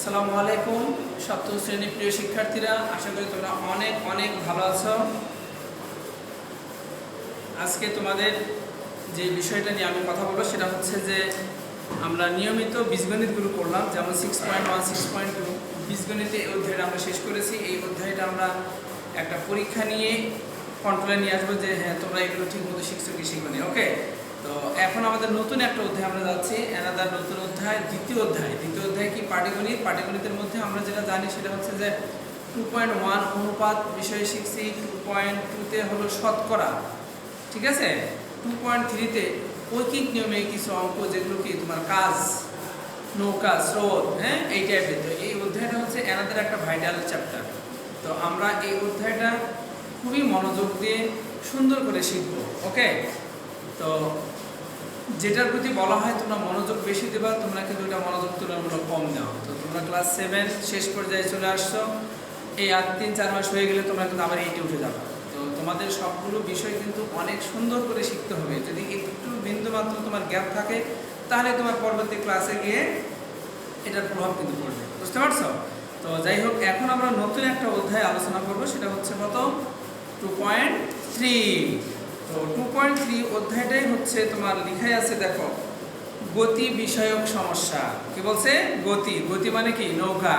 আসসালামু আলাইকুম সপ্তম শ্রেণীর প্রিয় শিক্ষার্থীরা, আশা করি তোমরা অনেক অনেক ভালো আছো। আজকে তোমাদের যে বিষয়টা নিয়ে আমি কথা বলবো সেটা হচ্ছে যে আমরা নিয়মিত বীজগণিতগুলো করলাম, যেমন 6.1, 6.2 বীজগণিতে এই অধ্যায়টা আমরা শেষ করেছি। এই অধ্যায়টা আমরা একটা পরীক্ষা নিয়ে কন্ট্রোলে নিয়ে আসবো যে হ্যাঁ তোমরা এগুলো ঠিক মতো শিখছো কি শিখোনি। ওকে, তো এখন আমাদের নতুন একটা অধ্যায় আমরা যাচ্ছি, অ্যানাদার নতুন অধ্যায়, দ্বিতীয় অধ্যায় কি পাটিগণিতের মধ্যে আমরা যেটা জানি সেটা হচ্ছে যে 2.1 অনুপাত বিষয়ে শিখছি, 2.2তে হলো শতকরা, ঠিক আছে, 2.3তে ঐকিক নিয়মে কিছু অঙ্ক যেগুলো কি তোমার কাজ, নৌকা, স্রোত, হ্যাঁ এই টাইপের। তো এই অধ্যায়টা হচ্ছে অ্যানাদার একটা ভাইটাল চ্যাপ্টার। তো আমরা এই অধ্যায়টা খুবই মনোযোগ দিয়ে সুন্দর করে শিখবো। ওকে, তো যেটার প্রতি বলা হয় তোমরা মনোযোগ বেশি দেবা, তোমরা কিন্তু এটা মনোযোগ তুলনামূলক কম দাও। তো তোমরা ক্লাস 7 শেষ পর্যায়ে চলে আসছো, এই আর 3-4 মাস হয়ে গেলে তোমরা কিন্তু আবার 8-এ উঠে যাবে। তো তোমাদের সবগুলো বিষয় কিন্তু অনেক সুন্দর করে শিখতে হবে। যদি একটু বিন্দুমাত্র তোমার গ্যাপ থাকে তাহলে তোমার পরবর্তী ক্লাসে গিয়ে এটার প্রভাব কিন্তু পড়বে, বুঝতে পারছো? তো যাই হোক, এখন আমরা নতুন একটা অধ্যায় আলোচনা করব, সেটা হচ্ছে কত, 2.3। তো 2.3 অধ্যায়টাই হচ্ছে তোমার লিখাই আছে, দেখো, গতি বিষয়ক সমস্যা। কি বলছে? গতি মানে কি? নৌকা,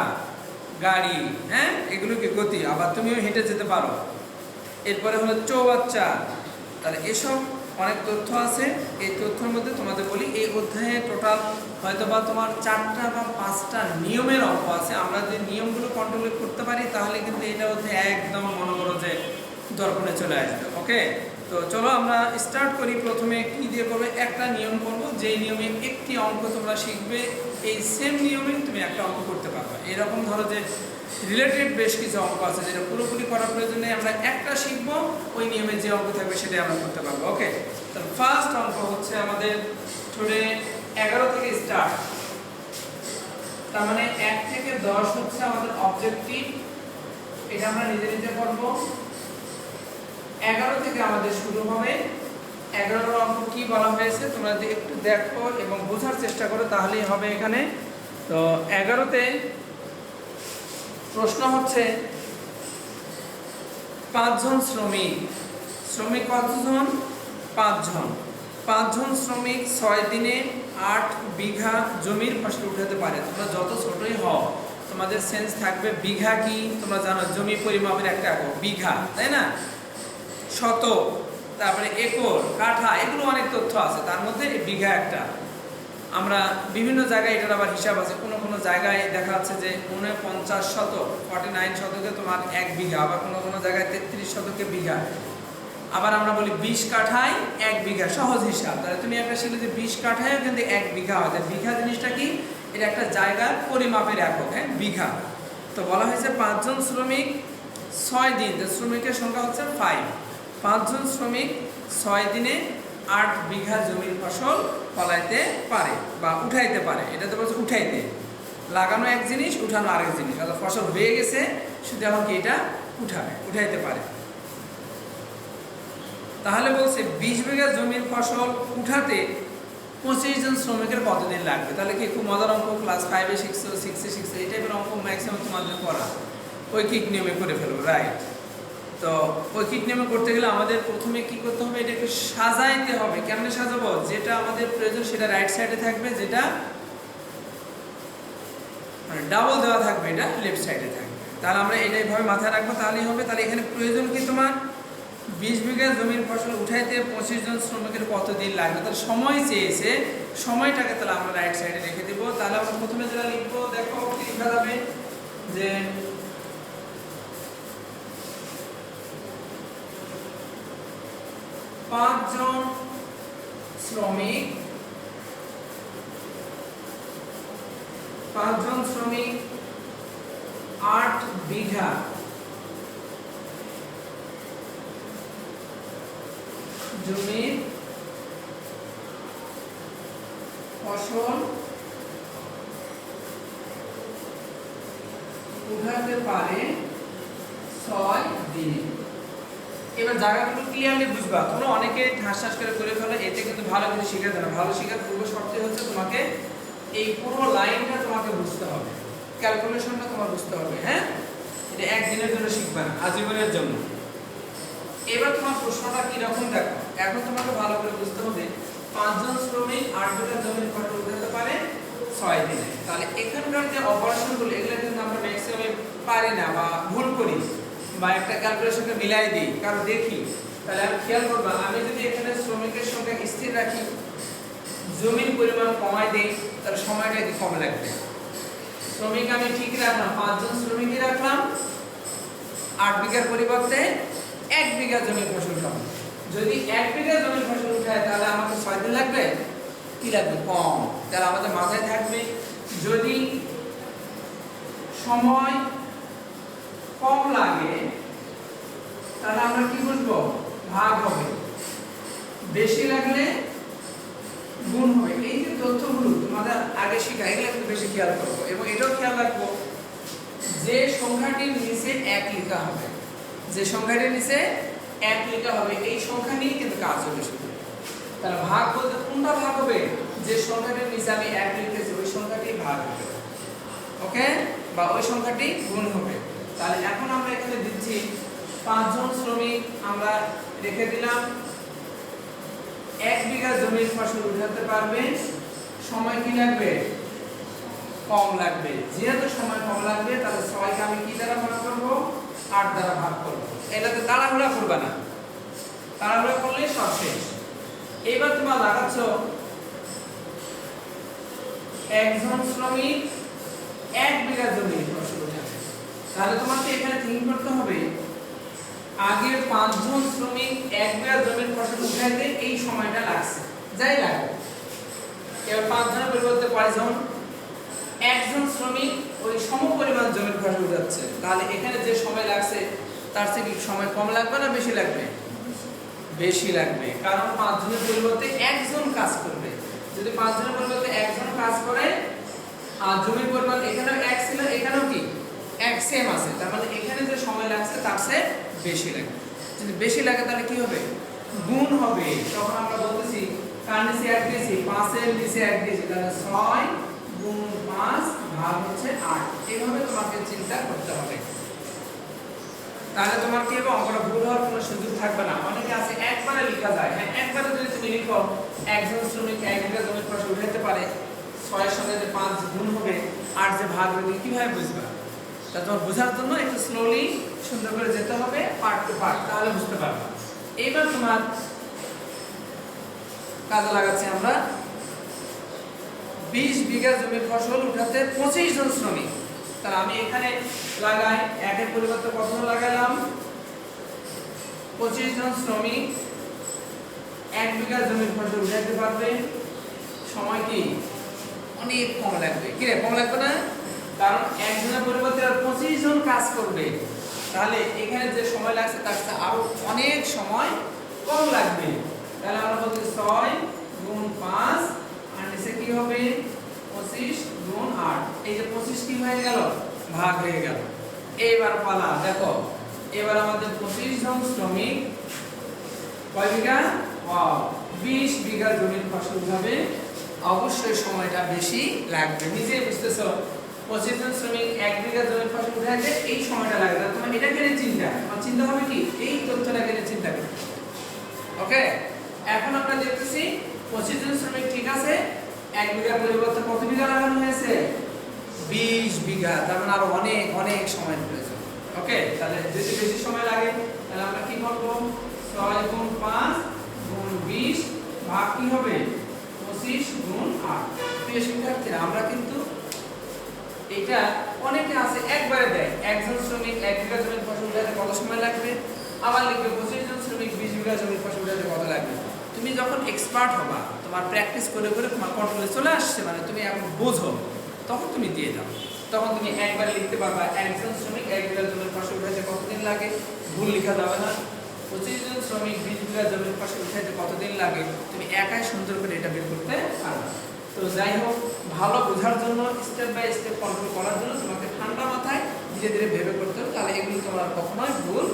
গাড়ি, হ্যাঁ এগুলো কি গতি, আবার তুমিও হেঁটে যেতে পারো। এরপরে হলো চৌবাচ্চা। তাহলে এসব অনেক তথ্য আছে। এই তথ্যের মধ্যে তোমাদের বলি, এই অধ্যায়ে টোটাল হয়তো বা তোমার 4টা বা 5টা নিয়মের অঙ্ক আছে। আমরা যে নিয়মগুলো কন্ট্রোল করতে পারি তাহলে কিন্তু এটা অধ্যায় একদম মনে করো যে দর্পণে চলে আসবে। ওকে, তো চলো আমরা স্টার্ট করি। প্রথমে কি দিয়ে করবে? একটা নিয়ম করব, যেই নিয়মে একটি অঙ্ক তোমরা শিখবে, এই সেম নিয়মে তুমি একটা অঙ্ক করতে পারবে। এরকম ধরো যে রিলেটেড বেশ কিছু অঙ্ক আছে যেটা পুরোপুরি করার প্রয়োজন নেই, আমরা একটা শিখবো, ওই নিয়মে যে অঙ্ক থাকবে সেটাই আমরা করতে পারবো। ওকে, তাহলে ফার্স্ট অঙ্ক হচ্ছে আমাদের টুডে 11 থেকে স্টার্ট। তার মানে 1 থেকে 10 হচ্ছে আমাদের অবজেক্টিভ, এটা আমরা নিজে নিজে করবো। 11 থেকে আমাদের শুরু হবে। 11 অঙ্ক কি বলা হয়েছে তোমরা যদি একটু দেখো এবং বোঝার চেষ্টা করো তাহলেই হবে এখানে। তো 11তে প্রশ্ন হচ্ছে 5 জন শ্রমিক কতজন? 5 জন। 5 জন শ্রমিক 6 দিনে 8 বিঘা জমির ফসল উঠাতে পারে। তোমরা যত ছোটই হও তোমাদের সেন্স থাকবে বিঘা কি তোমরা জানো, জমি পরিমাপের একটা একক বিঘা, তাই না? শতক, তারপরে একর, কাঠা, এগুলো অনেক তথ্য আছে, তার মধ্যে বিঘা একটা। আমরা বিভিন্ন জায়গায় এটার আবার হিসাব আছে, কোনো কোনো জায়গায় দেখা যাচ্ছে যে 49 শতক, 49 শতকে তোমার 1 বিঘা, আবার কোনো কোনো জায়গায় 33 শতকে বিঘা, আবার আমরা বলি 20 কাঠায় 1 বিঘা, সহজ হিসাব। তাহলে তুমি একটা শিখলে যে 20 কাঠায়ও কিন্তু 1 বিঘা হয়। বিঘা জিনিসটা কি? এটা একটা জায়গার পরিমাপের একক, হ্যাঁ বিঘা। তো বলা হয়েছে 5 জন শ্রমিক 6 দিন, শ্রমিকের সংখ্যা হচ্ছে 5। 5 জন শ্রমিক 6 দিনে 8 বিঘা জমির ফসল ফলাইতে পারে বা উঠাইতে পারে। এটা তো বলছে উঠাইতে, লাগানো এক জিনিস, উঠানো আরেক জিনিস। অর্থাৎ ফসল হয়ে গেছে, শুধু এখন কি এটা উঠাইতে পারে। তাহলে বলছে 20 বিঘা জমির ফসল উঠাতে 25 জন শ্রমিকের কতদিন লাগবে? তাহলে কি খুব মজার অঙ্ক, ক্লাস 5-এ শিখছো, 6-এ শিখছো, এই টাইপের অঙ্ক ম্যাক্সিমাম তোমাদের করা ঐকিক নিয়মে করে ফেলবো, রাইট? তো ঐকিক নিয়মে করতে গেলে আমাদের প্রথমে কি করতে হবে? এটাকে সাজাইতে হবে। কেমনে সাজাবো? যেটা আমাদের প্রয়োজন সেটা রাইট সাইডে থাকবে, যেটা মানে ডাবল দেওয়া থাকবে এটা লেফট সাইডে থাকবে। তাহলে আমরা এটা এইভাবে মাথায় রাখবো, তাহলেই হবে। তাহলে এখানে প্রয়োজন কি তোমার? 20 বিঘা জমির ফসল উঠাইতে 25 জন শ্রমিকের কতদিন লাগবে? তাহলে সময় চেয়েছে, সময়টাকে তাহলে আমরা রাইট সাইডে রেখে দেবো। তাহলে আমরা প্রথমে যেটা লিখবো, দেখো কি লেখা যাবে, যে 5 জন শ্রমিক 8 বিঘা জমির ফসল উঠাতে পারে 6 দিনে। এবার জায়গাগুলো ক্লিয়ারলি বুঝবা। তোমরা অনেকে ঠাস করে ফেলো, এতে কিন্তু ভালো কিছু শেখাতে না। ভালো শেখার পূর্ব শর্ত হচ্ছে তোমাকে এই পুরো লাইনটা তোমাকে বুঝতে হবে। ক্যালকুলেশনটা তোমার বুঝতে হবে। হ্যাঁ, এটা একদিনের জন্য শিখবে না, আজীবনের জন্য। এবার তোমার প্রশ্নটা কি রকম দেখো, এখন তোমাকে ভালো করে বুঝতে হবে 5 জন শ্রমিক 8 বিঘা জমির ফসল উঠাতে পারে 6 দিনে। তাহলে এখানকার যে অপারেশনগুলো এগুলো কিন্তু আমরা ম্যাক্সিমাম পারি না বা ভুল করি বা একটা ক্যালকুলেশনকে মিলাই দিই, কারণ দেখি। তাহলে আমি খেয়াল করবা, আমি যদি এখানে শ্রমিকের সংখ্যা স্থির রাখি, জমির পরিমাণ কমাই দেই, তাহলে সময়টা একটু কম লাগবে। শ্রমিক আমি ঠিক রাখলাম, 5 জন শ্রমিকই রাখলাম, 8 বিঘার পরিবর্তে 1 বিঘা জমির ফসল উঠাবো। যদি 1 বিঘা জমির ফসল উঠায় তাহলে আমাকে 6 দিন লাগবে, কি লাগবে, কম। তাহলে আমাদের মাথায় থাকবে, যদি সময় কম লাগে তাহলে আমরা কি বুঝবো, ভাগ হবে, বেশি লাগলে গুণ হবে। এই যে তথ্যগুলো তোমাদের আগে শেখা, এগুলো একটু বেশি খেয়াল করবো এবং এটাও খেয়াল রাখবো যে সংখ্যাটির নিচে 1 লেখা হবে, যে সংখ্যাটির নিচে 1 লেখা হবে, এই সংখ্যা নিয়ে কিন্তু কাজ হবে শুধু। তাহলে ভাগ বলতে কোনটা ভাগ হবে, যে সংখ্যাটির নিচে আমি 1 লিখেছি ওই সংখ্যাটি ভাগ হবে, ওকে, বা ওই সংখ্যাটি গুণ হবে। তাহলে এখন আমরা এখানে দিচ্ছি 5 জন শ্রমিক আমরা রেখে দিলাম, 1 বিঘা জমির ফসল উঠাতে পারবে, সময় কি লাগবে, কম লাগবে। যেহেতু সময় কম লাগবে তাহলে 6 কে আমি কি দ্বারা ভাগ করব, 8 দ্বারা ভাগ করব। এটাতে তাড়াহুড়া করবে না, তাড়াহুড়া করলে সব শেষ। এবার তোমরা লাগাচ্ছ 1 জন শ্রমিক 1 বিঘা জমির ফসল উঠাবে। তাহলে তোমাকে এখানে থিঙ্ক করতে হবে, আগে 5 জন শ্রমিক 1 বিঘা জমির ফসল উঠাইতে এই সময়টা লাগছে, যাই লাগে। এবার 5 জনের পরিবর্তে কয়জন, 1 জন শ্রমিক ওই সমপরিমাণ জমির ফসল উঠাচ্ছে। তাহলে এখানে যে সময় লাগছে তার থেকে সময় কম লাগবে না বেশি লাগবে, বেশি লাগবে, কারণ 5 জনের পরিবর্তে 1 জন কাজ করবে। যদি 5 জনের পরিবর্তে 1 জন কাজ করে আর জমির পরিমাণ এখানেও 1 ছিল, এখানেও কি 1 সেম আছে, তার মানে এখানে যে সময় লাগছে তার চেয়ে বেশি লাগবে। যদি বেশি লাগে তাহলে কি হবে, গুণ হবে। তখন আমরা বলতেছি কার নিচে 1 দিয়েছি, 5 এর নিচে 1 দিয়েছি, তাহলে 6 গুণ 5 ভাগ হচ্ছে 8। এইভাবে তোমাকে চিন্তা করতে হবে, তাহলে তোমার কি হবে, অঙ্কটা ভুল হওয়ার কোনো সুযোগ থাকবে না। অনেকে আছে একবারে লেখা যায়, হ্যাঁ একবারে যদি তুমি লিখো 1 জন শ্রমিক 1 বিঘা জমির ফসল উঠাতে পারে, 6 এর সঙ্গে যে 5 গুণ হবে, 8 যে ভাগ হবে, কিভাবে বুঝবা? তা তোমার বোঝার জন্য একটু স্লোলি সুন্দর করে যেতে হবে, পার্ট টু পার্ট, তাহলে বুঝতে পারবে। এইবার তোমার কাজে লাগাচ্ছি আমরা 20 বিঘা জমির ফসল উঠাতে 25 জন শ্রমিক। তাহলে আমি এখানে লাগাই, 1 এর পরিবর্তে কত লাগালাম, 25 জন শ্রমিক 1 বিঘা জমির ফসল উঠাতে পারবে, সময় কি অনেক কম লাগবে। কি রে, কম লাগবে না? কারণ 1 জনের পরিবর্তে আর 25 জন কাজ করবে, তাহলে এখানে যে সময় লাগছে তার সাথে আরো অনেক সময় কম লাগবে। তাহলে আমরা বলতে 6 গুণ 5 আর নিচে কি হবে 25 গুণ 8। এই যে 25 কি হয়ে গেল, ভাগ হয়ে গেল। এইবার পালা দেখো, এবার আমাদের 25 জন শ্রমিক কয় বিঘা, 20 বিঘা জমির ফসল উঠাবে, অবশ্যই সময়টা বেশি লাগবে। নিজেই বুঝতেছো, 25 জন শ্রমিক 1 বিঘা জমির ফসল উঠাতে এই সময়টা লাগবে। তোমার এটা কেন চিন্তা, তোমার চিন্তা হবে কি, এই তথ্যটা কেন চিন্তা করবে। ওকে, এখন আমরা দেখতেছি 25 জন শ্রমিক ঠিক আছে, 1 বিঘার পরিবর্তে কত বিঘা লাগানো হয়েছে, 20 বিঘা, তার মানে আরো অনেক অনেক সময় প্রয়োজন। ওকে, তাহলে যদি বেশি সময় লাগে তাহলে আমরা কি করব, 6 গুণ 5 গুণ 20 ভাগ কি হবে 25 গুণ 8। প্রিয় শিক্ষার্থীরা, আমরা কিন্তু এটা অনেকে আছে একবারে দেয়, 1 জন শ্রমিক 1 বিঘা জমির ফসল উঠাতে কত সময় লাগবে, আবার লিখবে 25 জন শ্রমিক 20 বিঘা জমির ফসল উঠাতে কত লাগবে। তুমি যখন এক্সপার্ট হবা, তোমার প্র্যাকটিস করে করে তোমার কন্ট্রোলে চলে আসছে, মানে তুমি এখন বোঝো, তখন তুমি দিয়ে দাও। তখন তুমি একবারে লিখতে পারবা 1 জন শ্রমিক 1 বিঘা জমির ফসল উঠাতে কতদিন লাগে, ভুল লেখা যাবে না। 25 জন শ্রমিক 20 বিঘা জমির ফসল উঠাতে কতদিন লাগে, তুমি একাই সুন্দর করে এটা বের করতে পারবে। তো যাই হোক, ভালো বোঝার জন্য, স্টেপ বাই স্টেপ কন্ট্রোল করার জন্য তোমাকে ঠান্ডা মাথায় ধীরে ধীরে ভেবে করতে হবে, তাহলে এগুলো তোমার কখনোই ভুল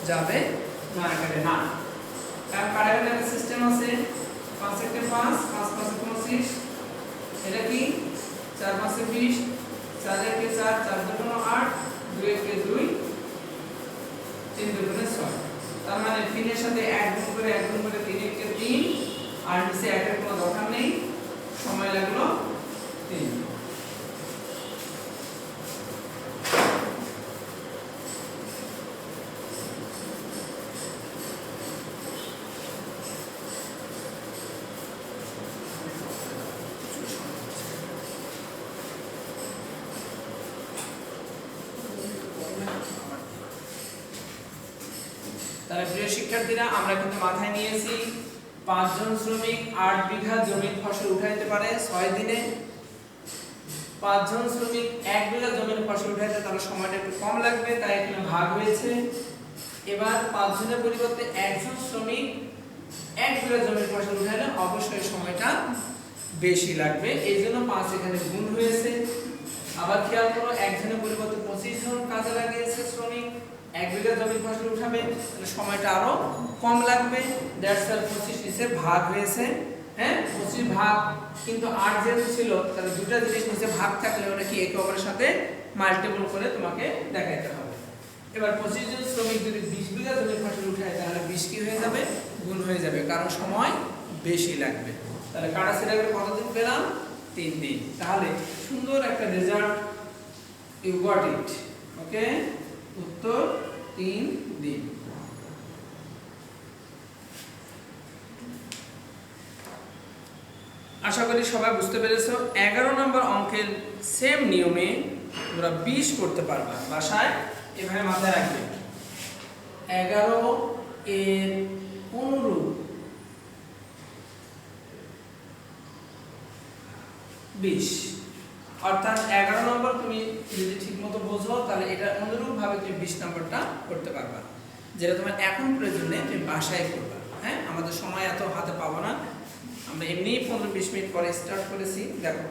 যাবে না। না, কারণ কারেন্ট সিস্টেম আছে, 5 এর 5 5 5 এর 25, এটা কি 4 5 এর 20 4 একে 4, 4 দুগুণ 8, 2 একে 2, 3 দুগুণে 6। তার মানে 3 এর সাথে 1 গুণ করে 3 একে 3, আর নিচে 1 এর কোনো দরকার নেই, সময় লাগলো 3। তাহলে প্রিয় শিক্ষার্থীরা, আমরা কিন্তু মাথায় নিয়েছি 5 জন শ্রমিক 8 বিঘা জমির ফসল উঠাইতে পারে 6 দিনে। 5 জন শ্রমিক 1 বিঘা জমির ফসল উঠাইতে, তাহলে সময়টা একটু কম লাগবে, তাই এখানে ভাগ হয়েছে। এবার 5 জনের পরিবর্তে 1 জন শ্রমিক 1 বিঘা জমির ফসল উঠাইলে অবশ্যই সময়টা বেশি লাগবে, এই জন্য 5 এখানে গুণ হয়েছে। আবার খেয়াল করো, 1 জনের পরিবর্তে 25 জন কাজে লাগিয়েছে শ্রমিক 1 বিঘা জমির ফসল উঠাবে, তাহলে সময়টা আরো কম লাগবে। দ্যাটস ওয়াই 25 নিচে ভাগ হয়েছে। হ্যাঁ, 25 ভাগ কিন্তু 8 যেহেতু ছিল, তাহলে দুটো জিনিস নিচে ভাগ থাকলে ওটা কি একে অপরের সাথে মাল্টিপল করে তোমাকে দেখাইতে হবে। এবার 25 জন শ্রমিক যদি 20 বিঘা জমির ফসল উঠায়, তাহলে 20 কি হয়ে যাবে? গুণ হয়ে যাবে, কারণ সময় বেশি লাগবে। তাহলে কাটাছেড়া করে কতদিন পেলাম? 3 দিন। তাহলে সুন্দর একটা রেজাল্ট, ইউ গট ইট। ওকে, উত্তর 3 দিন। আশা করি সবাই বুঝতে পেরেছো। 11 নম্বর অঙ্কের সেম নিয়মে তোমরা 20 করতে পারবা। বাসায় এভাবে মাথায় রাখবে, 11 এর অনুরূপ 20, অর্থাৎ 11 নম্বর তুমি যদি ঠিকমতো বোঝো, তাহলে এটা অনুরূপ ভাবে তুমি 20 নম্বরটা করতে পারবা, যেটা তোমার এখন প্রয়োজন নেই, তুমি বাসায় করবা। হ্যাঁ, আমাদের সময় এত হাতে পাবো না, আমরা এমনি 15-20 মিনিট পরে স্টার্ট করেছি। দেখো,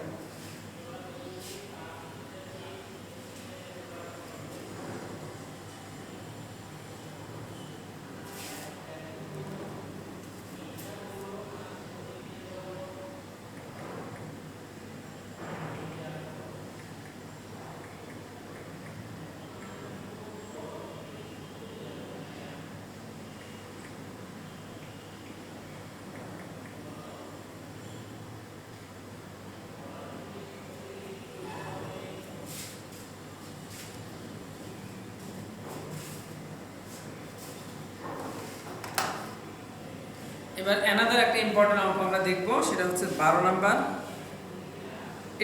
এবার অ্যানাদার একটা ইম্পর্টেন্ট অঙ্ক আমরা দেখব, সেটা হচ্ছে 12 নাম্বার।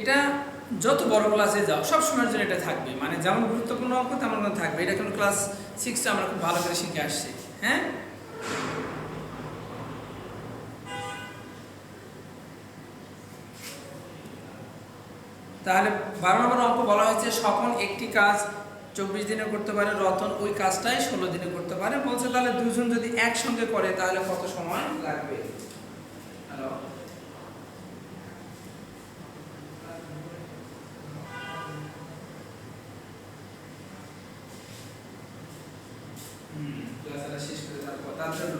এটা যত বড় ক্লাসে যাও সব সময়ের জন্য এটা থাকবে, মানে যেমন গুরুত্বপূর্ণ অঙ্ক তেমন থাকবে। এটা কিন্তু ক্লাস 6 আমরা খুব ভালো করে শিখে আসছি। হ্যাঁ, তাহলে 12 নম্বর অঙ্ক বলা হয়েছে, স্বপন একটি কাজ 24 দিনে করতে পারে, রতন ওই কাজটাই 16 দিনে করতে পারে। বলছে তাহলে দুজন যদি একসঙ্গে করে তাহলে কত সময় লাগবে? হ্যালো, ক্লাসটা শেষ করে তারপর তার জন্য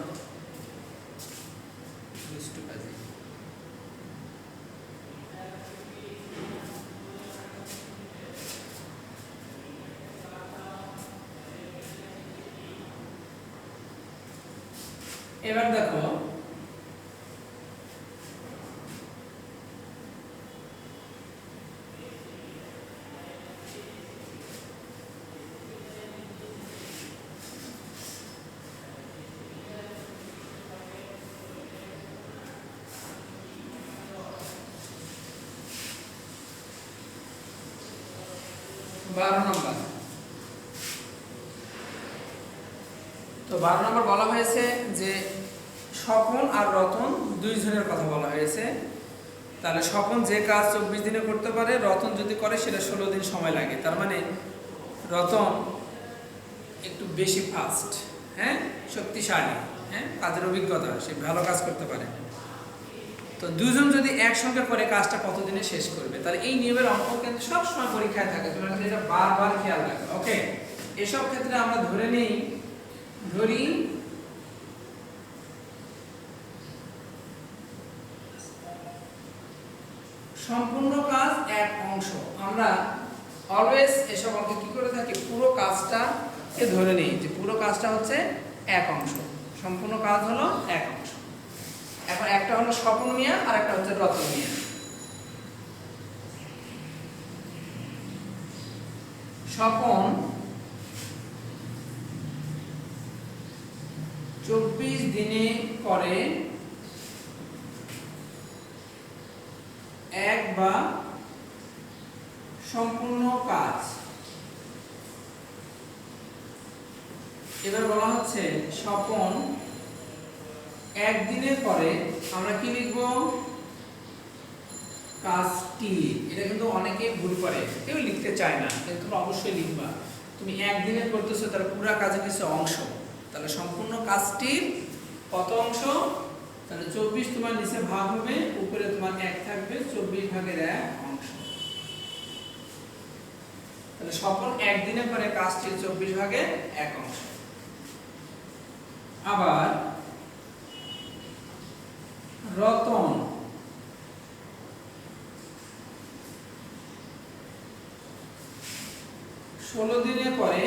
এবার দেখো, বারো নম্বর। তো 12 নম্বর বলা হয়েছে যে স্বপন আর রতন দুইজনের কথা বলা হয়েছে। তাহলে স্বপন যে কাজ 24 দিনে করতে পারে, রতন যদি করে সেটা 16 দিন সময় লাগে। তার মানে রতন একটু বেশি ফাস্ট, হ্যাঁ, শক্তিশালী, হ্যাঁ, কাজের অভিজ্ঞতা, সে ভালো কাজ করতে পারে। তো দুজন যদি একসঙ্গে করে কাজটা কতদিনে শেষ করবে? তাহলে এই নিয়মের অঙ্ক কিন্তু সবসময় পরীক্ষায় থাকে, তোমরা এটা বারবার খেয়াল রাখবে। ওকে, এসব ক্ষেত্রে আমরা ধরি সম্পূর্ণ কাজ এক অংশ। আমরা অলওয়েজ এসব অঙ্কে কি করে থাকি, পুরো কাজটাকে ধরে নিই যে পুরো কাজটা হচ্ছে এক অংশ, সম্পূর্ণ কাজ হলো এক অংশ। এখন একটা হলো স্বপন মিয়া আর একটা হচ্ছে রতন মিয়া। স্বপন 24 দিনে করে এক বা সম্পূর্ণ কাজ। এবার বলা হচ্ছে স্বপন একদিনে করে, আমরা কি লিখব, কাজটি। এটা কিন্তু অনেকে ভুল করে, কেউ লিখতে চায় না, কিন্তু তুমি অবশ্যই লিখবা। তুমি একদিনে করতেছো তার পুরো কাজের কিছু অংশ, তাহলে সম্পূর্ণ কাজটির কত অংশ, তাহলে 24 তোমার নিচে ভাগ হবে, উপরে তোমার 1 থাকবে, 24 ভাগের 1 অংশ। তাহলে স্বপন একদিনে করে কাজটির 24 ভাগের 1 অংশ। আবার রতন 16 দিনে করে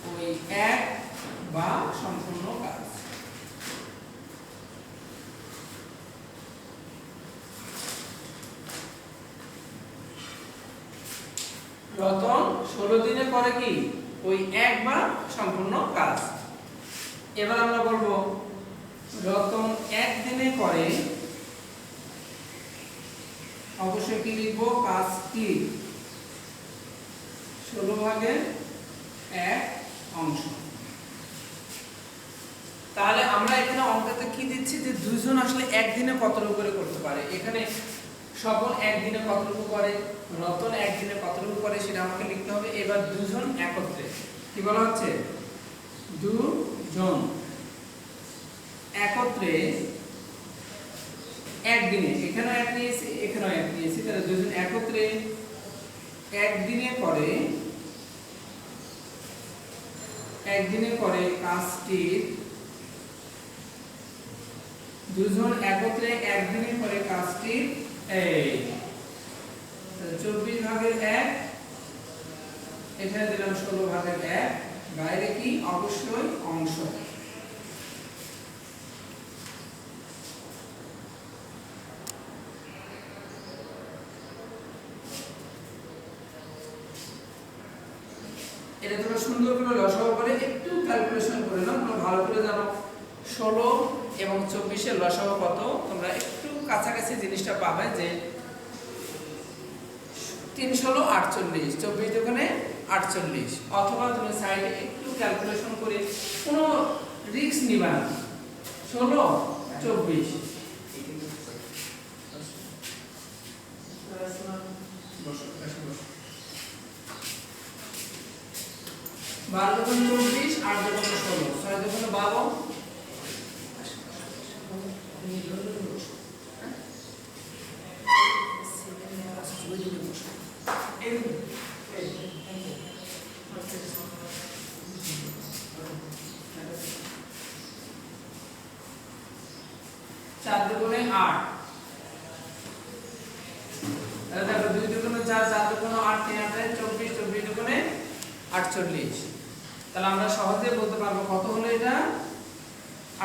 ওই এক বা সম্পূর্ণ কাজ। রতন 16 দিনে করে কি, ওই এক বা সম্পূর্ণ কাজ। এবার আমরা বলবো রতন একদিনে করে, অবশ্যই কি লিখবো, কাজটি 16 ভাগের 1 অংশ। তাহলে আমরা এখানে অঙ্কতে কি দিচ্ছি যে দুইজন আসলে একদিনে কতটুকু করে করতে পারে। এখানে স্বপন একদিনে কতটুকু করে, রতন একদিনে কতটুকু করে সেটা আমাকে লিখতে হবে। এবার দুজন একত্রে কি বলা হচ্ছে, দুজন একত্রে একদিনে, এখানেও এক নিয়েছি এখানেও এক নিয়েছি, তাহলে দুজন একত্রে একদিনে করে কাজটির, দুজন একত্রে একদিনে করে কাজটির এই 24 ভাগের 1, এখানে দিলাম 16 ভাগের 1, বাইরে কি অবশ্যই অংশ। এটা তোমরা সুন্দর করে লসাগু করে একটু ক্যালকুলেশন করে নাও, তোমরা ভালো করে জানো 16 এবং 24 এর লসাগু কত, তোমরা একটু কাছাকাছি জিনিসটা পাবে যে 3 16 48, 24 দোকানে 48, অথবা তুমি সাইডে একটু ক্যালকুলেশন করে কোনো রিস্ক নিবা না, 16 24 12 দোকান 24, 8 দোকান 16, 6 দোকান 12, চার দুগুণে 8, তাহলে দেখো 2 দুগুণে 4, 4 দুগুণে 8, 3 8 24, 24 দুগুণে 48। তাহলে আমরা সহজে বলতে পারবো কত হলো এটা,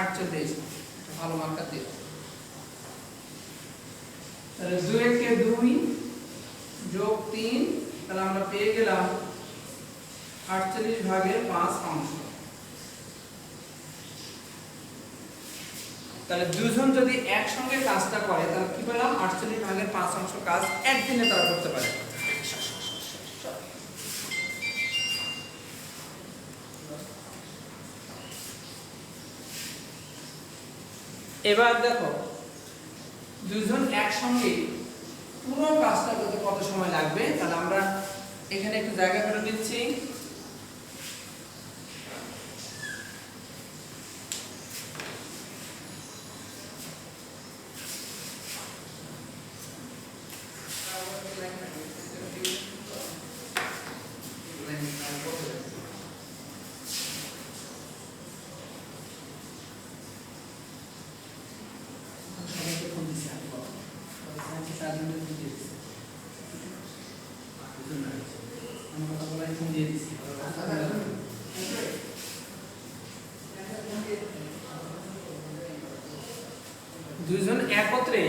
48। ভালো মার্কার দিও। তাহলে 2 কে 2 যোগ 3, তাহলে আমরা পেয়ে গেলাম 48 ভাগের 5 অংশ। তাহলে দুজন যদি একসঙ্গে কাজটা করে তাহলে কি পেলাম, 48 ভাগের 5 অংশ কাজ একদিনে তারা করতে পারে। এবার দেখো দুজন একসঙ্গে পুরো কাজটা করতে কত সময় লাগবে, তাহলে আমরা এখানে একটু জায়গা করে নিচ্ছি। একত্রে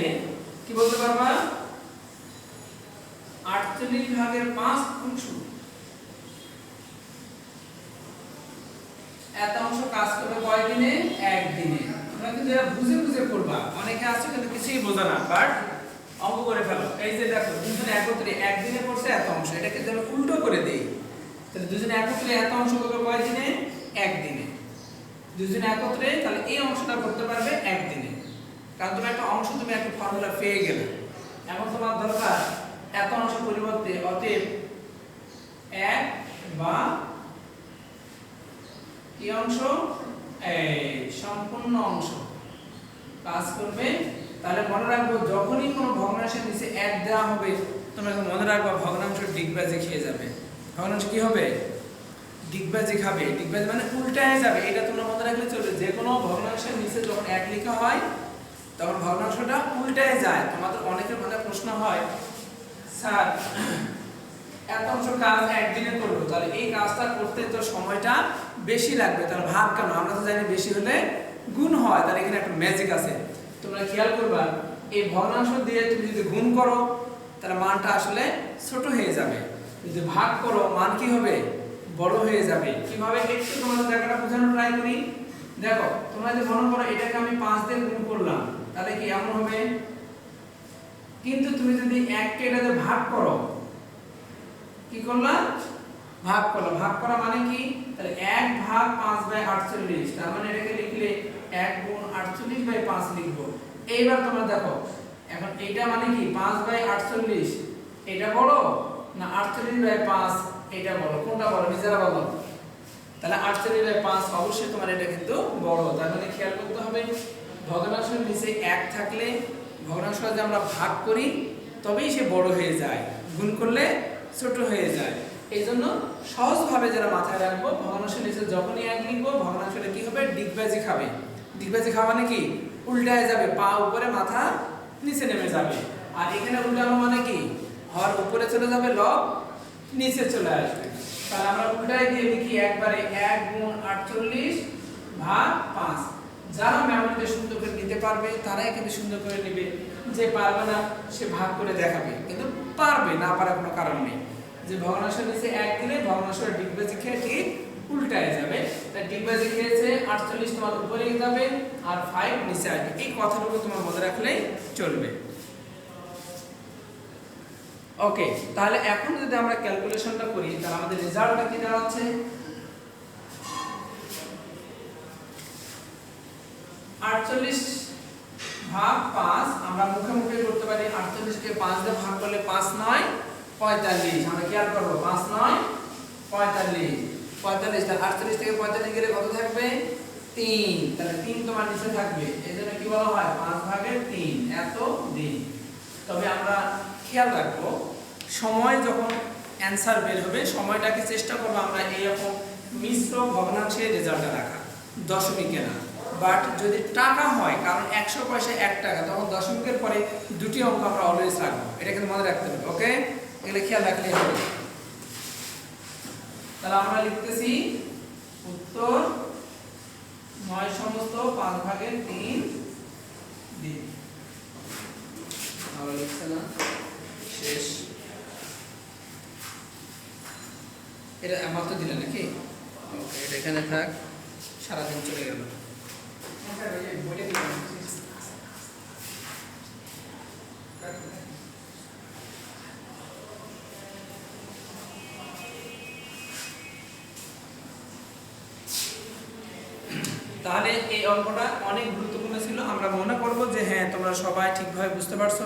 কি বলতে পারবা 48/5 অংশ, এত অংশ কাজ করবে কয় দিনে? একদিনে। তোমরা কিন্তু এটা বুঝে বুঝে করবা, অনেকে আছে কিন্তু কিছুই বোঝে না, বাট অঙ্ক করে ফেলো। এই যে দেখো দুজনে একত্রে একদিনে করছে এত অংশ, এটা কিন্তু আমি উল্টো করে দেই। তাহলে দুজনে একত্রে এত অংশ করবে কয় দিনে? একদিনে। দুজনে একত্রে তাহলে এই অংশটা করতে পারবে একদিনে, কারণ তুমি একটা অংশ তুমি একটা ফর্মুলা পেয়ে গেলে। এখন তোমার দরকার এত অংশ পরিবর্তে অতএব 1 বা কি অংশ? এই সম্পূর্ণ অংশ কাজ করবে। তাহলে মনে রাখবো যখনই কোনো ভগ্নাংশের নিচে 1 দেওয়া হবে তোমরা মনে রাখবা ভগ্নাংশ ডিগবাজি খেয়ে যাবে। ভগ্নাংশ কি হবে? ডিগবাজি খাবে। ডিগবাজি মানে উল্টায় যাবে, এটা তোমরা মনে রাখলে চলবে। যে কোনো ভগ্নাংশের নিচে যখন 1 লেখা হয় তখন ভগ্নাংশটা উল্টায় যায়। তোমাদের অনেকের মনে প্রশ্ন হয়, স্যার এত অংশ কাজ একদিনে করবো, তাহলে এই কাজটা করতে তো সময়টা বেশি লাগবে, তাহলে ভাগ কেন? আমরা তো জানি বেশি হলে গুণ হয়। তাহলে এখানে একটা ম্যাজিক আছে, তোমরা খেয়াল করবা। এই ভগ্নাংশ দিয়ে তুমি যদি গুণ করো তাহলে মানটা আসলে ছোট হয়ে যাবে, যদি ভাগ করো মান কি হবে? বড় হয়ে যাবে। কিভাবে? একটু তোমাদের জায়গাটা বোঝানো ট্রাই করি। দেখো তোমরা যদি মনে করো এটাকে আমি 5 দিয়ে গুণ করলাম, তাহলে কি এমন হবে? কিন্তু তুমি যদি 1 কে এটাতে ভাগ করো, কি করলা? ভাগ করলা। ভাগ করা মানে কি? তাহলে 1/5/48, তার মানে এটাকে লিখলে 1 গুণ 48/5 লিখবো। এইবার তোমরা দেখো এখন এইটা মানে কি 5/48, এটা বড় না 48/5 এটা বড়? কোনটা বড় নিজেরা বলো। তাহলে 48/5 অবশ্যই তোমার এটা কিন্তু বড়। তার মানে খেয়াল করতে হবে ভগ্নাংশের নিচে 1 থাকলে ভগ্নাংশ যদি আমরা ভাগ করি তবেই সে বড় হয়ে যায়, গুণ করলে ছোট হয়ে যায়। এই জন্য সহজভাবে যারা মাথায় রাখবো ভগ্নাংশের নিচে যখনই 1 লিখবো ভগ্নাংশটা কি হবে? ডিগবাজি খাবে। ডিগবাজি খাওয়া মানে কি? উল্টায় যাবে, পা উপরে মাথা নিচে নেমে যাবে। আর এখানে উল্টানো মানে কি? হর উপরে চলে যাবে, লব নিচে চলে আসবে। তাহলে আমরা উল্টায় দিয়ে লিখি একবারে 1 গুণ 48/5। যারা মেমোরিতে সুন্দর করে নিতে পারবে তারাই কিন্তু সুন্দর করে নেবে, যে পারবে না সে ভাগ করে দেখাবে, কিন্তু পারবে না পারার কোনো কারণ নেই। যে ভগ্নাংশের নিচে 1 দিলে ভগ্নাংশটা ডিগবাজি খেয়ে ঠিক উল্টায় যাবে। তাই ডিগবাজি খেয়েছে 48 তোমার উপরে যাবে আর 5 নিচে আসবে। এই কথাটুকু তোমার মনে রাখলেই চলবে। ওকে, তাহলে এখন যদি আমরা ক্যালকুলেশনটা করি তাহলে আমাদের রেজাল্টটা কি দাঁড়াচ্ছে? 48/5 আমরা মুখে মুখে করতে পারি। 48 কে 5 দিয়ে ভাগ করলে 5 9 45। আমরা কি আর করব? 5 9 45। 45 তাহলে 48 থেকে 45 গেলে কত থাকবে? 3। তাহলে 3 তোমার নিচে থাকবে। এজন্য কি বলা হয়? 5/3 এত দিন। তবে আমরা খেয়াল রাখবো সময় যখন অ্যানসার বের হবে সময়টাকে চেষ্টা করব আমরা এইরকম মিশ্র ভগ্নাংশের রেজাল্টটা রাখা, দশমিকে না। বাট যদি টাকা হয়, কারণ 100 পয়সা 1 টাকা, তখন দশমিকের পরে দুটি অঙ্ক আমরা অলওয়েজ রাখবো। এটা কিন্তু মনে রাখতে হবে। ওকে, এগুলো খেয়াল রাখলেই হবে। তাহলে আমরা লিখতেছি উত্তর 9 সমস্ত 5/3 দিন। আবার লিখছে না, শেষ। এটা আমার তো দিলে নাকি? ওকে, এটা এখানে থাক, সারাদিন চলে গেল। তাহলে এই অঙ্কটা অনেক গুরুত্বপূর্ণ ছিল। আমরা মনে করব যে হ্যাঁ তোমরা সবাই ঠিকভাবে বুঝতে পারছো,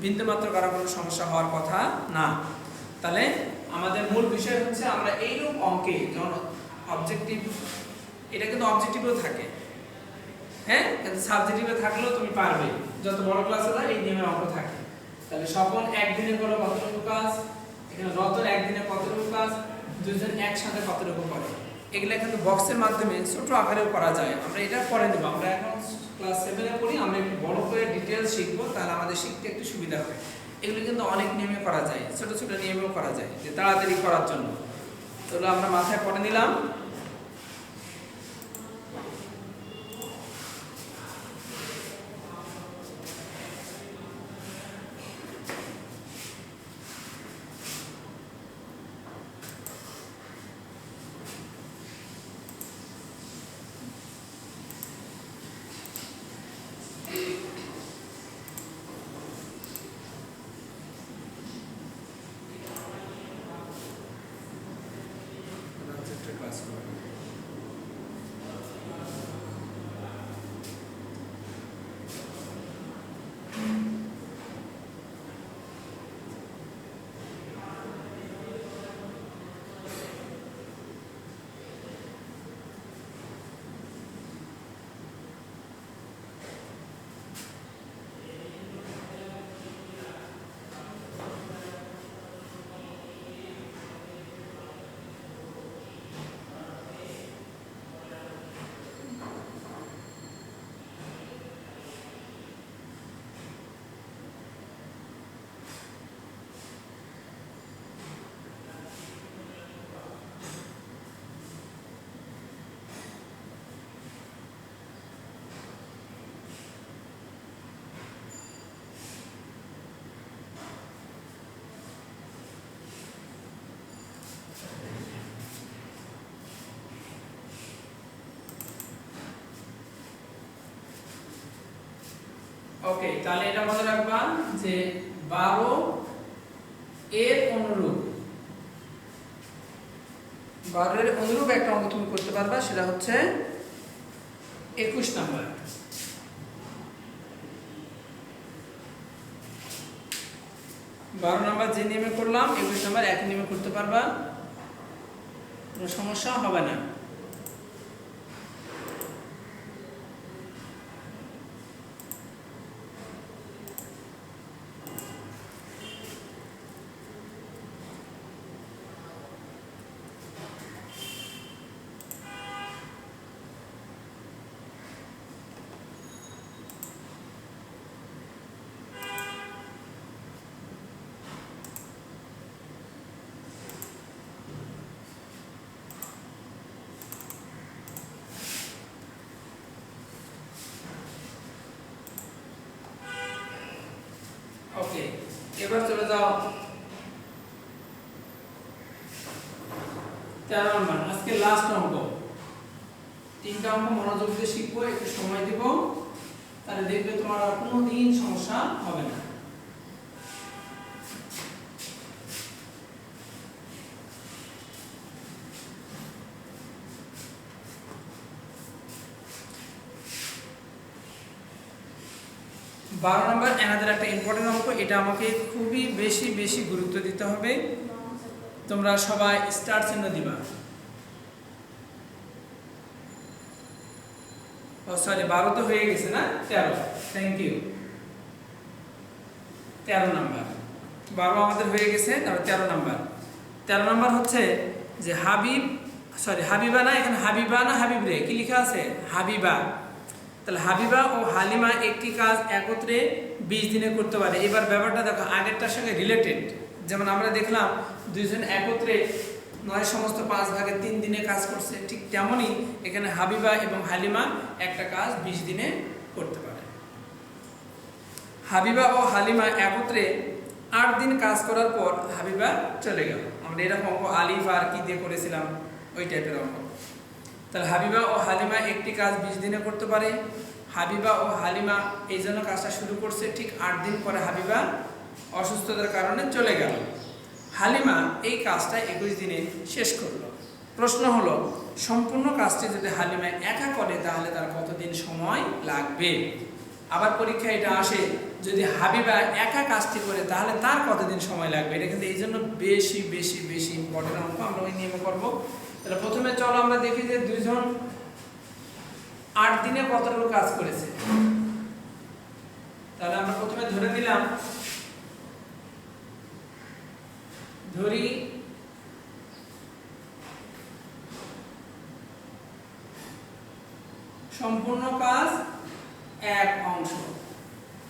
বিন্দুমাত্র কারো কোনো সমস্যা হওয়ার কথা না। তাহলে আমাদের মূল বিষয় হচ্ছে আমরা এইরকম অঙ্কে যেমন অবজেক্টিভ, এটা কিন্তু অবজেক্টিভও থাকে, হ্যাঁ, কিন্তু সাবজেক্টিভে থাকলেও তুমি পারবে। যত বড় ক্লাস হয় এই নিয়মের অঙ্ক থাকে। তাহলে স্বপন একদিনে করলো কতটুকু কাজ, এখানে রতন একদিনে কতটুকু কাজ, দুজন একসাথে কতটুকু করে, এগুলা কিন্তু বক্সের মাধ্যমে ছোট আকারেও করা যায়। আমরা এটা পরে নেব, আমরা এখন ক্লাস 7 এ পড়ি, আমরা একটু বড় করে ডিটেইলস শিখবো, তাহলে আমাদের শিখতে একটু সুবিধা হবে। এগুলো কিন্তু অনেক নিয়মে করা যায়, ছোট ছোট নিয়মেও করা যায়, যে তাড়াতাড়ি করার জন্য। তাহলে আমরা মাথায় পড়ে নিলাম। ওকে, তাহলে এটা মনে রাখবা যে 12 এর অনুরূপ 12 এর অনুরূপ একটা অঙ্ক তুমি করতে পারবা, সেটা হচ্ছে 21 নাম্বার। 12 নাম্বার যে নিয়মে করলাম 21 নাম্বার একই নিয়মে করতে পারবা, কোনো সমস্যা হবে না। ওকে, এবার চলে যাও 13 নম্বর, আজকে লাস্ট অঙ্ক। 3টা অঙ্ক মনোযোগ দিয়ে শিখবো, একটু সময় দিব, তাহলে দেখবে তোমার আর কোনোদিন সমস্যা হবে না। বারো নম্বর এনাদের একটা ইম্পর্টেন্ট অঙ্ক, এটা আমাকে খুবই বেশি গুরুত্ব দিতে হবে। তোমরা সবাই স্টার চিহ্ন দিবা। ও সরি, 12 তো হয়ে গেছে না, 13। Thank you. 13 নাম্বার, 12 আমাদের হয়ে গেছে, তারপর 13 নাম্বার। 13 নাম্বার হচ্ছে যে হাবিবা না, এখানে হাবিবা না হাবিব রে, কি লেখা আছে? হাবিবা। তাহলে হাবিবা ও হালিমা একটি কাজ একত্রে 20 দিনে করতে পারে। এবার ব্যাপারটা দেখো আগেরটার সঙ্গে রিলেটেড। যেমন আমরা দেখলাম দুইজন একত্রে 9 সমস্ত 5 ভাগে 3 দিনে কাজ করছে, ঠিক তেমনই এখানে হাবিবা এবং হালিমা একটা কাজ 20 দিনে করতে পারে। হাবিবা ও হালিমা একত্রে 8 দিন কাজ করার পর হাবিবা চলে গেল। আমরা এরকম অঙ্ক আলিফ আর কি দিয়ে করেছিলাম, ওই টাইপের অঙ্ক। তাহলে হাবিবা ও হালিমা একটি কাজ 20 দিনে করতে পারে। হাবিবা ও হালিমা এই জন্য কাজটা শুরু করছে, ঠিক 8 দিন পরে হাবিবা অসুস্থতার কারণে চলে গেল। হালিমা এই কাজটা 21 দিনে শেষ করলো। প্রশ্ন হলো, সম্পূর্ণ কাজটি যদি হালিমা একা করে তাহলে তার কতদিন সময় লাগবে? আবার পরীক্ষায় এটা আসে, যদি হাবিবা একা কাজটি করে তাহলে তার কতদিন সময় লাগবে। এটা কিন্তু এই জন্য বেশি ইম্পর্টেন্ট অঙ্ক, আমরা ওই নিয়মে করবো। তাহলে প্রথমে চলো আমরা দেখি যে দুইজন 8 দিনে কতটুকু কাজ করেছে। তাহলে আমরা প্রথমে ধরে নিলাম, ধরি সম্পূর্ণ কাজ 1 অংশ।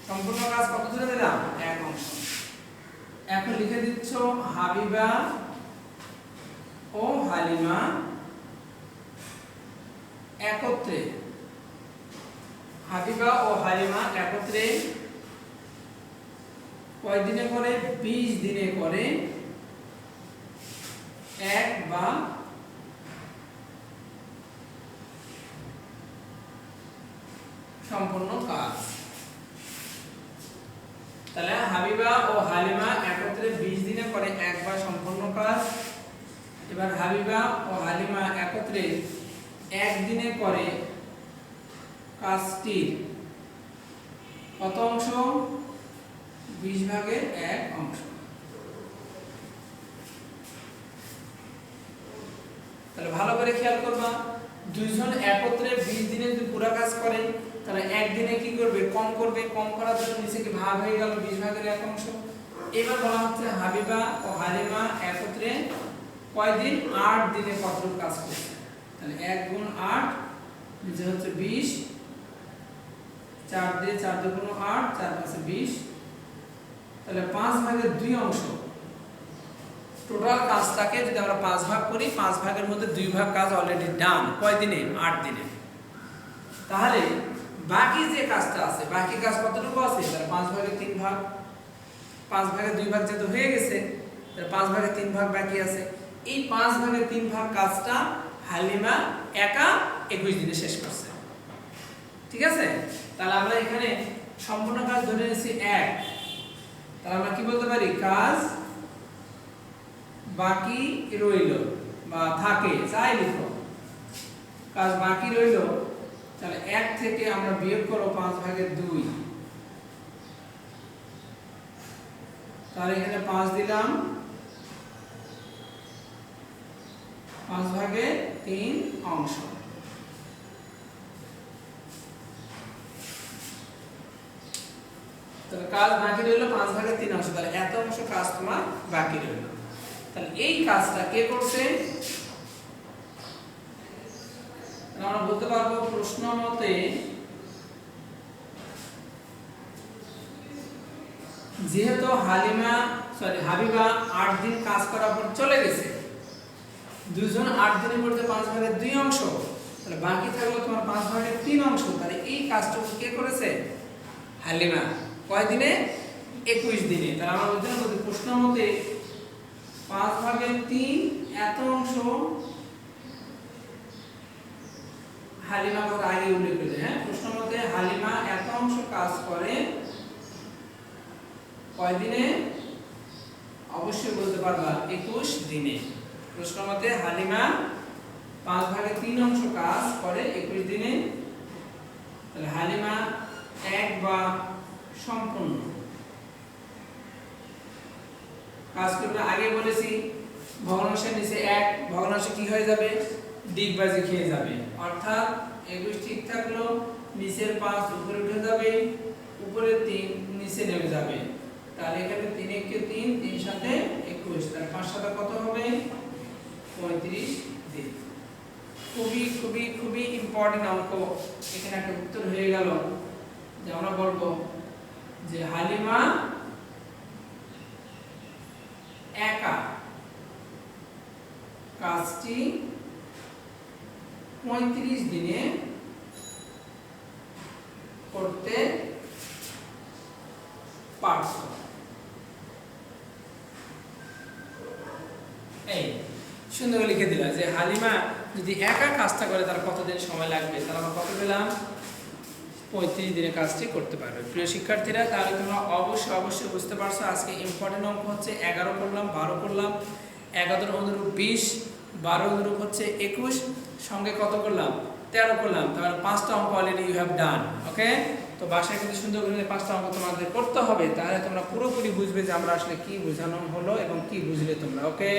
সম্পূর্ণ কাজ কত ধরে দিলাম? 1 অংশ। এখন লিখে দিচ্ছ হাবিবা ও হালিমা একত্রে, হাবিবা ও হালিমা একত্রে কয় দিনে করে? 20 দিনে করে, 1 বা সম্পূর্ণ কাজ। তাহলে হাবিবা ও হালিমা একত্রে 20 দিনে করে 1 বা সম্পূর্ণ কাজ। এবার হাবিবা ও হালিমা একত্রে 1 দিনে করে কাজটির কত অংশ? 20 ভাগের 1 অংশ। তাহলে ভালো করে খেয়াল করবা, দুইজন একত্রে 20 দিনে যদি পুরো কাজ করে তাহলে 1 দিনে কি করবে? কম করবে। কম করার জন্য নিচে কি ভাগ হয়ে গেল 20 ভাগের 1 অংশ। এবার বলা হচ্ছে হাবিবা ও হালিমা একত্রে কয় দিন? 8 দিনে কতটুকু কাজ করছে। তাহলে 1 গুণ 8 নিচে হচ্ছে 20, 4 দিয়ে 4 দুগুণ 8, 4 পাঁচে 20। তাহলে 5 ভাগের 2 অংশ। টোটাল কাজটাকে যদি আমরা 5 ভাগ করি, 5 ভাগের মধ্যে 2 ভাগ কাজ অলরেডি ডান। কয় দিনে? 8 দিনে। তাহলে বাকি যে কাজটা আছে, বাকি কাজ কতটুকু আছে? তাহলে 5 ভাগের 3 ভাগ, 5 ভাগের 2 ভাগ যেহেতু হয়ে গেছে, তাহলে 5 ভাগের 3 ভাগ বাকি আছে। এই 5 ভাগের 3 ভাগ কাজটা হালিমা একা 21 দিনে শেষ করছে। ঠিক আছে? তাহলে আমরা এখানে সম্পূর্ণ কাজ ধরে নিয়েছি 1, তাহলে আমরা কি বলতে পারি কাজ বাকি রইল বা থাকে, যাই লিখো, কাজ বাকি রইল। তাহলে 1 থেকে আমরা বিয়োগ করব 5/2, তাহলে এখানে 5 দিলাম, 5/3 অংশ। তাহলে কাজ বাকি রইল 5/3 অংশ, তাহলে এত অংশ কাজ তোমার বাকি রইল। তাহলে এই কাজটা কে করছে? আমরা বলতে পারবো প্রশ্ন মতে যেহেতু হাবিবা 8 দিন কাজ করার পর চলে গেছে, দুজন 8 দিনের মধ্যে 5/2 অংশ, তাহলে বাকি থাকলো তোমার 5/3 অংশ। তাহলে এই কাজটুকু কে করেছে? হালিমা। কয় দিনে? 21 দিনে। তাহলে আমরা বলতে পারি প্রশ্ন মতে 5/3 এত অংশ হালিমা কথা আগে উল্লেখ করেছে। হ্যাঁ, প্রশ্ন মতে হালিমা এত অংশ কাজ করে কয় দিনে? অবশ্যই বলতে পারবা 21 দিনে। প্রশ্ন মতে হালিমা 5/3 অংশ কাজ করে 21 দিনে। তাহলে হালিমা 1 বা সম্পূর্ণ কাজ করবে। আগে বলেছি ভগ্নাংশের নিচে 1, ভগ্নাংশ কি হয়ে যাবে? ডিগবাজি খেয়ে যাবে, অর্থাৎ 21 ঠিক থাকলো, নিচের 5 উপরে উঠে যাবে, উপরের 3 নিচে নেমে যাবে। তাহলে এখানে 3 × 3, 3 সাথে 21, তাহলে 5 সাথে কত হবে? 35 দিন। খুবই খুবই খুবই ইম্পর্টেন্ট অঙ্ক। এখানে একটা উত্তর হয়ে গেল যে আমরা বলবো যে হালিমা একা কাজটি 35 দিনে করতে পারত। এই সুন্দর লিখে দিলা যে হালিমা যদি একা কাজটা করে তার কতদিন সময় লাগবে। তাহলে আমরা কত পেলাম? 35 দিনে কাজটি করতে পারবে। প্রিয় শিক্ষার্থীরা, তাহলে তোমরা অবশ্যই অবশ্যই বুঝতে পারছো আজকে ইম্পর্টেন্ট অঙ্ক হচ্ছে 11 করলাম, 12 করলাম, 11 অনুরূপ 20, 12 অনুরূপ হচ্ছে 21, সঙ্গে কত করলাম? 13 করলাম। তাহলে 5টা অঙ্ক অলরেডি ইউ হ্যাভ ডান। ওকে, তো বাসায় কিন্তু সুন্দর করে 5টা অঙ্ক তোমাদের করতে হবে, তাহলে তোমরা পুরোপুরি বুঝবে যে আমরা আসলে কি বোঝানো হলো এবং কি বুঝলে তোমরা। ওকে।